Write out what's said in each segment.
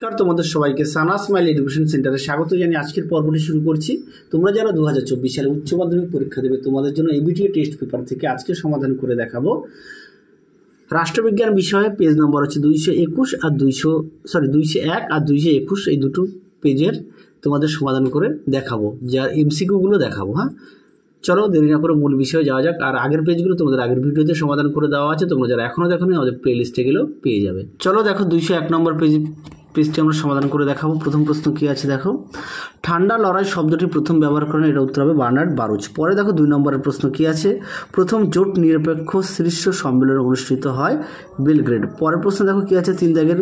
নমস্কার, তোমাদের সবাইকে সানা স্মাইল এডুকেশন সেন্টারে স্বাগত জানিয়ে আজকের পর্বটি শুরু করছি। তোমরা যারা 2024 সালে উচ্চ মাধ্যমিক পরীক্ষা দেবে তোমাদের জন্য এবিটিএ টেস্ট পেপার থেকে আজকে সমাধান করে দেখাবো। রাষ্ট্রবিজ্ঞান বিষয়ে পেজ নম্বর হচ্ছে 221 আর 201 আর 221, এই দুটো পেজের তোমাদের সমাধান করে দেখাবো, যার এমসিকিউগুলো দেখাবো। হ্যাঁ, চলো দেরি না করে মূল বিষয়ে যাওয়া যাক। আর আগের পেজগুলো তোমাদের আগের ভিডিওতে সমাধান করে দেওয়া আছে, তোমরা যারা এখনও দেখোনি আমাদের প্লে লিস্টে গেলেও পেয়ে যাবে। চলো দেখো 201 নম্বর পেজটি আমরা সমাধান করে দেখাবো। প্রথম প্রশ্ন কী আছে দেখো, ঠান্ডা লড়াই শব্দটি প্রথম ব্যবহার করেন, এটা উত্তর হবে বার্নার্ড বারুচ। পরে দেখো 2 নম্বরের প্রশ্ন কী আছে, প্রথম জোট নিরপেক্ষ শীর্ষ সম্মেলন অনুষ্ঠিত হয় বেলগ্রেড। পরের প্রশ্ন দেখো কী আছে, 3 দাগের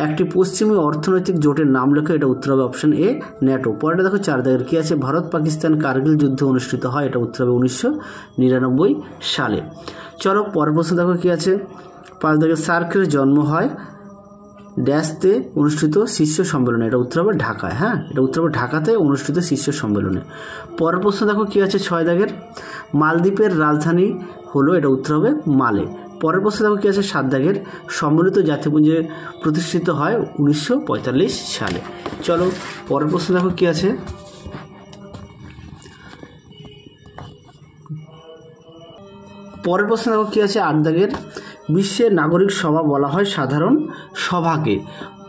একটি পশ্চিমী অর্থনৈতিক জোটের নাম লেখো, এটা উত্তর হবে অপশন এ ন্যাটো। পরেরটা দেখো 4 দাগের কী আছে, ভারত পাকিস্তান কার্গিল যুদ্ধ অনুষ্ঠিত হয়, এটা উত্তর হবে 1999 সালে। চলো পরের প্রশ্ন দেখো কী আছে, 5 দাগের সার্কের জন্ম হয় ড্যাশতে অনুষ্ঠিত শীর্ষ সম্মেলনে, এটা উত্তর হবে ঢাকায়। হ্যাঁ, এটা উত্তর হবে ঢাকাতে অনুষ্ঠিত শীর্ষ সম্মেলনে। পরের প্রশ্ন দেখো কী আছে, 6 দাগের মালদ্বীপের রাজধানী হলো, এটা উত্তর হবে মালে। পরের প্রশ্ন দেখো কী আছে, 7 দাগের সম্মিলিত জাতিপুঞ্জ প্রতিষ্ঠিত হয় 1945 সালে। চলো পরের প্রশ্ন দেখো কী আছে, পরের প্রশ্ন দেখো কী আছে, 8 দাগের বিশ্বের নাগরিক সভা বলা হয় সাধারণ সভাকে।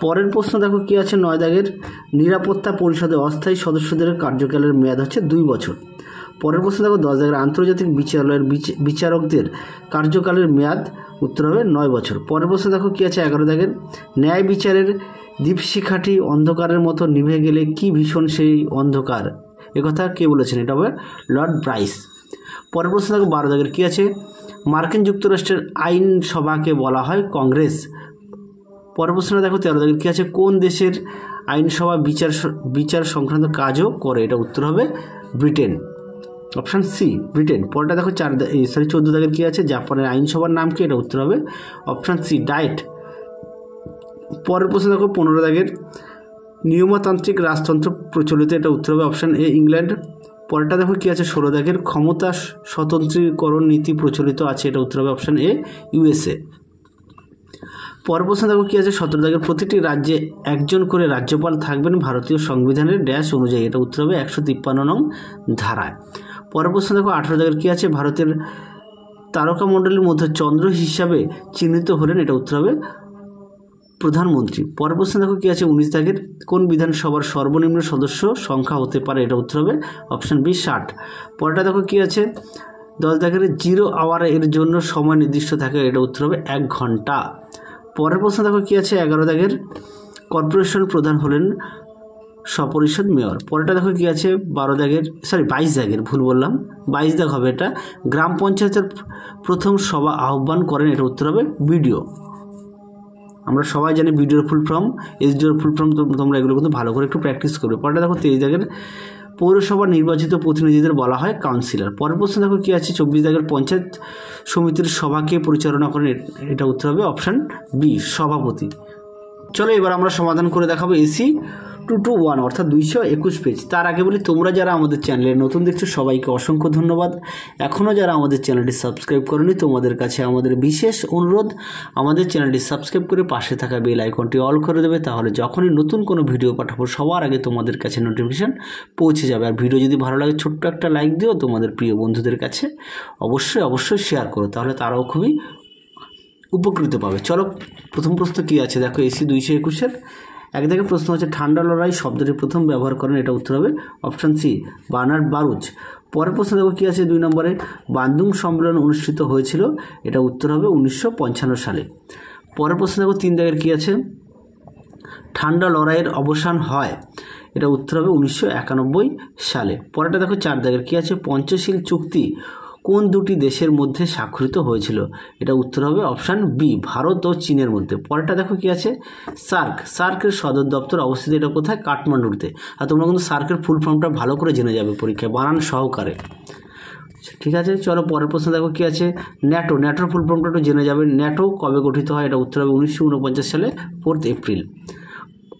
পরের প্রশ্ন দেখো কী আছে, 9 দাগের নিরাপত্তা পরিষদে অস্থায়ী সদস্যদের কার্যকালের মেয়াদ হচ্ছে 2 বছর। পরের প্রশ্ন দেখো 10 দাগের আন্তর্জাতিক বিচারালয়ের বিচারকদের কার্যকালের মেয়াদ উত্তর হবে 9 বছর। পরের প্রশ্ন দেখো কী আছে, 11 দাগের ন্যায় বিচারের দীপশিখাটি অন্ধকারের মতো নিভে গেলে কি ভীষণ সেই অন্ধকার, একথা কে বলেছেন, এটা হবে লর্ড ব্রাইস। পরের প্রশ্ন দেখো 12 দাগের কী আছে, মার্কিন যুক্তরাষ্ট্রের আইনসভাকে বলা হয় কংগ্রেস। পরের প্রশ্ন দেখো 13 দাগের কী আছে, কোন দেশের আইনসভা বিচার সংক্রান্ত কাজও করে, এটা উত্তর হবে ব্রিটেন, অপশান সি ব্রিটেন। পরেরটা দেখো 14 দাগের কী আছে, জাপানের আইনসভার নাম কি, এটা উত্তর হবে অপশান সি ডায়েট। পরের প্রশ্ন দেখো 15 দাগের নিয়মতান্ত্রিক রাজতন্ত্র প্রচলিত, এটা উত্তর হবে অপশান এ ইংল্যান্ড। পরেরটা দেখো কী আছে, 16 দাগের ক্ষমতা স্বতন্ত্রীকরণ নীতি প্রচলিত আছে, এটা উত্তর হবে অপশান এ ইউএসএ। পরের প্রশ্ন দেখো কী আছে, 17 দাগের প্রতিটি রাজ্যে একজন করে রাজ্যপাল থাকবেন ভারতীয় সংবিধানের ড্যাশ অনুযায়ী, এটা উত্তর হবে 153 নং ধারায়। পরের প্রশ্ন দেখো 18 দাগের কী আছে, ভারতের তারকামণ্ডলীর মধ্যে চন্দ্র হিসাবে চিহ্নিত হলেন, এটা উত্তর হবে প্রধানমন্ত্রী। পরের প্রশ্ন দেখো কী আছে, 19 দাগের কোন বিধানসভার সর্বনিম্ন সদস্য সংখ্যা হতে পারে, এটা উত্তর হবে অপশান বি 60। পরেরটা দেখো কী আছে, 10 দাগের 0 আওয়ার এর জন্য সময় নির্দিষ্ট থাকে, এটা উত্তর হবে 1 ঘন্টা। পরের প্রশ্ন দেখো কী আছে, 11 দাগের কর্পোরেশন প্রধান হলেন স্বপরিষদ মেয়র। পরেরটা দেখো কী আছে, 22 দাগের ভুল বললাম, 22 দাগ হবে এটা, গ্রাম পঞ্চায়েতের প্রথম সভা আহ্বান করেন, এটা উত্তর হবে বিডিও। আমরা সবাই জানি বিডিওর ফুল ফর্ম, এসডিওর ফুল ফর্ম, তোমরা এগুলো কিন্তু ভালো করে একটু প্র্যাকটিস করবে। পরেরটা দেখো 23 দাগের পৌরসভার নির্বাচিত প্রতিনিধিদের বলা হয় কাউন্সিলর। পরের প্রশ্ন দেখো কী আছে, 24 দাগের পঞ্চায়েত সমিতির সভাকে পরিচালনা করেন, এটা উত্তর হবে অপশান বি সভাপতি। চলো এবার আমরা সমাধান করে দেখাবো এসি 221 অর্থাৎ 221 পেজ। তার আগে বলি, তোমরা যারা আমাদের চ্যানেলে নতুন দেখছো সবাইকে অসংখ্য ধন্যবাদ। এখনও যারা আমাদের চ্যানেলটি সাবস্ক্রাইব করোনি তোমাদের কাছে আমাদের বিশেষ অনুরোধ, আমাদের চ্যানেলটি সাবস্ক্রাইব করে পাশে থাকা বেল আইকনটি অল করে দেবে, তাহলে যখনই নতুন কোনো ভিডিও পাঠাবো সবার আগে তোমাদের কাছে নোটিফিকেশান পৌঁছে যাবে। আর ভিডিও যদি ভালো লাগে ছোট্ট একটা লাইক দিও, তোমাদের প্রিয় বন্ধুদের কাছে অবশ্যই শেয়ার করো, তাহলে তারাও খুবই উপকৃত পাবে। চলো প্রথম প্রশ্ন কী আছে দেখো, এসি 221-এর 1 দাগের প্রশ্ন হচ্ছে, ঠান্ডা লড়াই শব্দটি প্রথম ব্যবহার করেন, এটা উত্তর হবে অপশান সি বার্নার্ড বারুচ। পরের প্রশ্ন দেখো কী আছে, 2 নম্বরে বান্দুং সম্মেলন অনুষ্ঠিত হয়েছিল, এটা উত্তর হবে 1955 সালে। পরের প্রশ্ন দেখো 3 দাগের কী আছে, ঠান্ডা লড়াইয়ের অবসান হয়, এটা উত্তর হবে 1991 সালে। পরেরটা দেখো 4 দাগের কী আছে, পঞ্চশীল চুক্তি কোন দুটি দেশের মধ্যে স্বাক্ষরিত হয়েছিল, এটা উত্তর হবে অপশান বি ভারত ও চীনের মধ্যে। পরেরটা দেখো কী আছে, সার্কের সদর দপ্তর অবস্থিত, এটা কোথায়, কাঠমান্ডুতে। আর তোমরা কিন্তু সার্কের ফুল ফর্মটা ভালো করে জেনে যাবে পরীক্ষায় বানান সহকারে, ঠিক আছে। চলো পরের প্রশ্ন দেখো কী আছে, ন্যাটোর ফুল ফর্মটা একটু জেনে যাবে। ন্যাটো কবে গঠিত হয়, এটা উত্তর হবে 1949 সালে 4 এপ্রিল,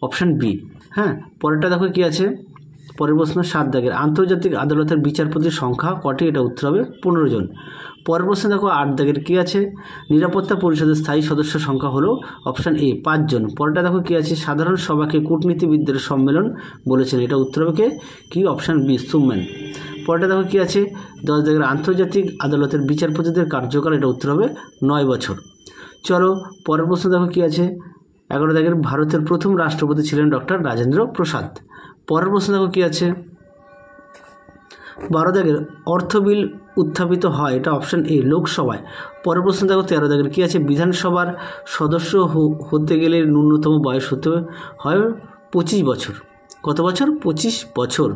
অপশান বি। হ্যাঁ, পরেরটা দেখো কী আছে, পরের প্রশ্ন 7 দাগের আন্তর্জাতিক আদালতের বিচারপতির সংখ্যা কটি? এটা উত্তর হবে 15 জন। পরের প্রশ্ন দেখো 8 দাগের কী আছে? নিরাপত্তা পরিষদের স্থায়ী সদস্য সংখ্যা হলো অপশান এ 5 জন। পরেরটা দেখো কী আছে? সাধারণ সভাকে কূটনীতিবিদদের সম্মেলন বলেছেন, এটা উত্তর হবে কি? অপশান বি সুম্যান। পরেরটা দেখো কী আছে? 10 দাগের আন্তর্জাতিক আদালতের বিচারপতিদের কার্যকাল, এটা উত্তর হবে 9 বছর। চলো পরের প্রশ্ন দেখো কী আছে? 11 দাগের ভারতের প্রথম রাষ্ট্রপতি ছিলেন ডক্টর রাজেন্দ্র প্রসাদ। পরের প্রশ্ন দেখো কী আছে? 12 দাগের অর্থ বিল উত্থাপিত হয়, এটা অপশান এ লোকসভায়। পরের প্রশ্ন দেখো 13 দাগের কী আছে? বিধানসভার সদস্য হতে গেলে ন্যূনতম বয়স হতে হয় 25 বছর। কত বছর? 25 বছর।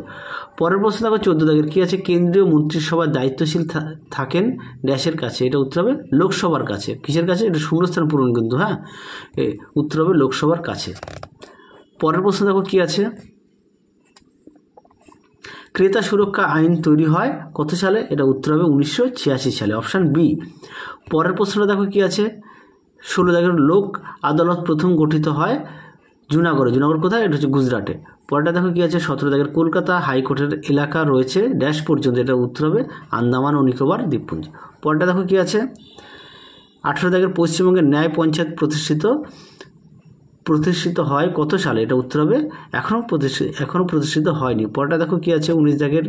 পরের প্রশ্ন দেখো 14 দাগের কী আছে? কেন্দ্রীয় মন্ত্রিসভার দায়িত্বশীল থাকেন ড্যাশের কাছে, এটা উত্তর হবে লোকসভার কাছে। কিসের কাছে? এটা শূন্যস্থান পূরণ কিন্তু, হ্যাঁ, উত্তর হবে লোকসভার কাছে। পরের প্রশ্ন দেখো কী আছে? ক্রেতা সুরক্ষা আইন তৈরি হয় কত সালে? এটা উত্তর হবে 1986 সালে, অপশান বি। পরের প্রশ্নটা দেখো কী আছে? 16 দাগের লোক আদালত প্রথম গঠিত হয় জুনাগড়ে। জুনাগড় কোথায়? এটা হচ্ছে গুজরাটে। পরেরটা দেখো কী আছে? 17 দাগের কলকাতা হাইকোর্টের এলাকা রয়েছে ড্যাশ পর্যন্ত, এটা উত্তর হবে আন্দামান ও নিকোবর দ্বীপপুঞ্জ। পরেরটা দেখো কী আছে? 18 দাগের পশ্চিমবঙ্গের ন্যায় পঞ্চায়েত প্রতিষ্ঠিত হয় কত সালে? এটা উত্তর হবে এখনও প্রতিষ্ঠিত হয়নি। পরেরটা দেখো কী আছে? 19 দাগের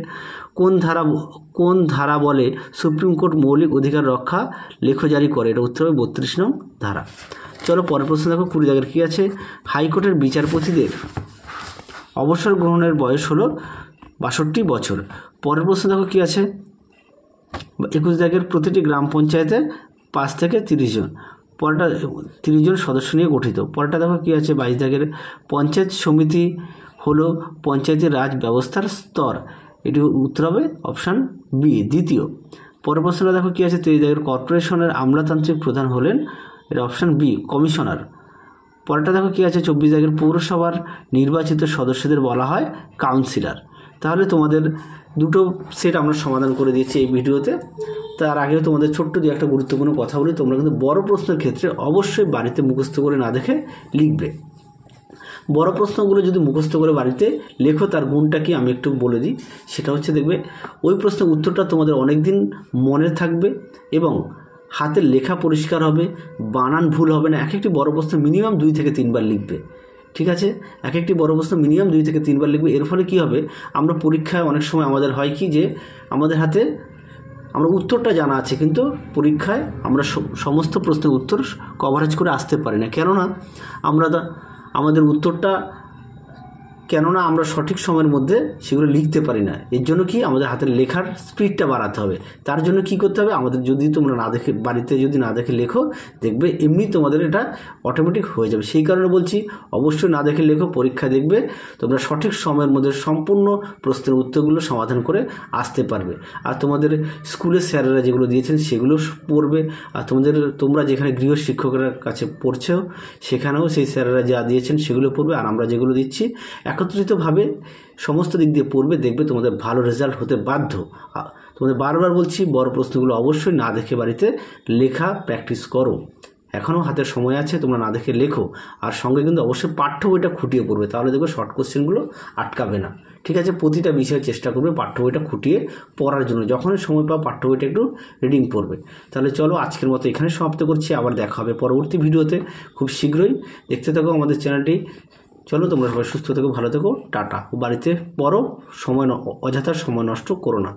কোন ধারা বলে সুপ্রিম কোর্ট মৌলিক অধিকার রক্ষা লেখ জারি করে? এটা উত্তর হবে 32 নং ধারা। চলো পরের প্রশ্ন দেখো 20 দাগের কী আছে? হাইকোর্টের বিচারপতিদের অবসর গ্রহণের বয়স হলো 62 বছর। পরের প্রশ্ন দেখো কী আছে? 21 দাগের প্রতিটি গ্রাম পঞ্চায়েতে 5 থেকে 30 জন। পরেরটা 30 জন সদস্য নিয়ে গঠিত। পরেরটা দেখো কী আছে? 22 দাগের পঞ্চায়েত সমিতি হলো পঞ্চায়েতের রাজ ব্যবস্থার স্তর, এটি উত্তর হবে অপশান বি দ্বিতীয়। পরের প্রশ্নটা দেখো কী আছে? 23 দাগের কর্পোরেশনের আমলাতান্ত্রিক প্রধান হলেন, এটা অপশান বি কমিশনার। পরেরটা দেখো কী আছে? 24 দাগের পৌরসভার নির্বাচিত সদস্যদের বলা হয় কাউন্সিলর। তাহলে তোমাদের দুটো সেট আমরা সমাধান করে দিয়েছি এই ভিডিওতে। তার আগেও তোমাদের ছোট্ট দিয়ে একটা গুরুত্বপূর্ণ কথা বলি, তোমরা কিন্তু বড় প্রশ্নের ক্ষেত্রে অবশ্যই বাড়িতে মুখস্থ করে না দেখে লিখবে। বড় প্রশ্নগুলো যদি মুখস্থ করে বাড়িতে লেখো, তার গুণটা কি আমি একটু বলে দিই। সেটা হচ্ছে, দেখবে ওই প্রশ্নের উত্তরটা তোমাদের অনেক দিন মনে থাকবে এবং হাতের লেখা পরিষ্কার হবে, বানান ভুল হবে না। একটি বড় প্রশ্ন মিনিমাম 2 থেকে 3 বার লিখবে, ঠিক আছে? একটি বড় প্রশ্ন মিনিমাম 2 থেকে 3 বার লিখবে। এর ফলে কী হবে? আমরা পরীক্ষায় অনেক সময় আমাদের হয় কি, যে আমাদের হাতে আমরা উত্তরটা জানা আছে, কিন্তু পরীক্ষায় আমরা সমস্ত প্রশ্নের উত্তর কভারেজ করে আসতে পারি না। কেননা আমরা সঠিক সময়ের মধ্যে সেগুলো লিখতে পারি না। এর জন্য কি আমাদের হাতের লেখার স্পিডটা বাড়াতে হবে। তার জন্য কি করতে হবে? আমাদের যদি তোমরা না দেখে বাড়িতে যদি না দেখে লেখো, দেখবে এমনি তোমাদের এটা অটোমেটিক হয়ে যাবে। সেই কারণে বলছি, অবশ্যই না দেখে লেখো। পরীক্ষা দেখবে তোমরা সঠিক সময়ের মধ্যে সম্পূর্ণ প্রশ্নের উত্তরগুলো সমাধান করে আসতে পারবে। আর তোমাদের স্কুলের স্যারেরা যেগুলো দিয়েছেন সেগুলো পড়বে। আর তোমরা যেখানে গৃহশিক্ষকের কাছে পড়ছো সেখানেও সেই স্যারেরা যা দিয়েছেন সেগুলো পড়বে। আর আমরা যেগুলো দিচ্ছি একত্রিতভাবে সমস্ত দিক দিয়ে পড়বে, দেখবে তোমাদের ভালো রেজাল্ট হতে বাধ্য। তোমাদের বারবার বলছি, বড় প্রশ্নগুলো অবশ্যই না দেখে বাড়িতে লেখা প্র্যাকটিস করো। এখনও হাতের সময় আছে, তোমরা না দেখে লেখো। আর সঙ্গে কিন্তু অবশ্যই পাঠ্য বইটা খুঁটিয়ে পড়বে, তাহলে দেখবে শর্ট কোশ্চেনগুলো আটকাবে না, ঠিক আছে? প্রতিটা বিষয়ে চেষ্টা করবে পাঠ্য বইটা খুঁটিয়ে পড়ার জন্য। যখনই সময় পাও পাঠ্য বইটা একটু রিডিং পড়বে। তাহলে চলো আজকের মতো এখানে সমাপ্ত করছি। আবার দেখা হবে পরবর্তী ভিডিওতে খুব শীঘ্রই। দেখতে থাকো আমাদের চ্যানেলটি। চলো তোমরা সবাই সুস্থ থেকো, ভালো থেকো, টাটা। বাড়িতে পড়ো, অযথা সময় নষ্ট করো না।